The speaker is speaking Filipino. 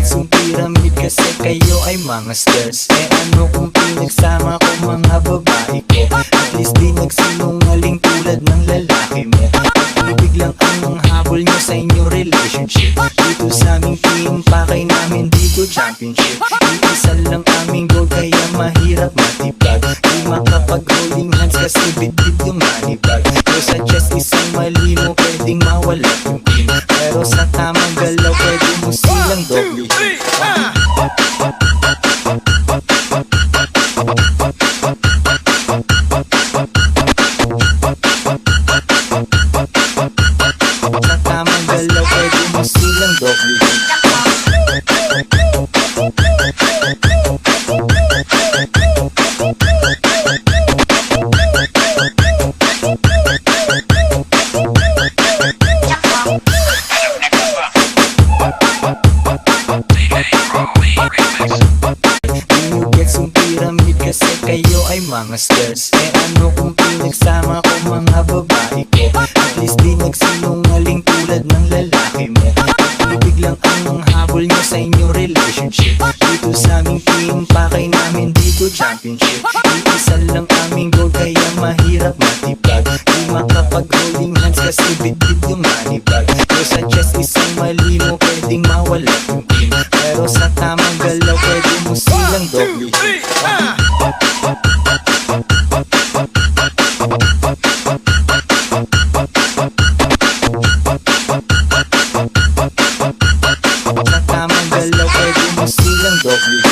gets yung pyramid kasi kayo ay mga stairs. Eh ano kung pinagsama ko mga babae ko? At least di nagsinungaling tulad ng lalaki mo. Ibig lang ang habol nyo sa inyong relationship. Dito sa aming team, pakay namin dito championship. Iisa lang aming goal kaya mahirap matipag. Di makapag-holding hands kasi bit-bit yung money bag. So sa chest isang mali mo pwedeng mawala yung team. Pero sa tamang galaw pwede mo silang doble. Sa tamang galaw pwede mo silang doble. You gets yung pyramid kasi kayo ay mga stairs. Eh ano kung pinagsama ko mga babae ko? At least di nagsinungaling tulad ng lalaki mo. Ibig lang ang habol nyo sa inyong relationship. Dito sa aming team, pakay namin dito championship. Iisa lang aming goal kaya mahirap matipag. Di makapag-holding hands kasi bit-bit yung money bag. So sa chest isang mali mo pwedeng mawala yung team. Pero sa tamang galaw pwede mo silang doble. Sa tamang galaw pwede mo silang doble.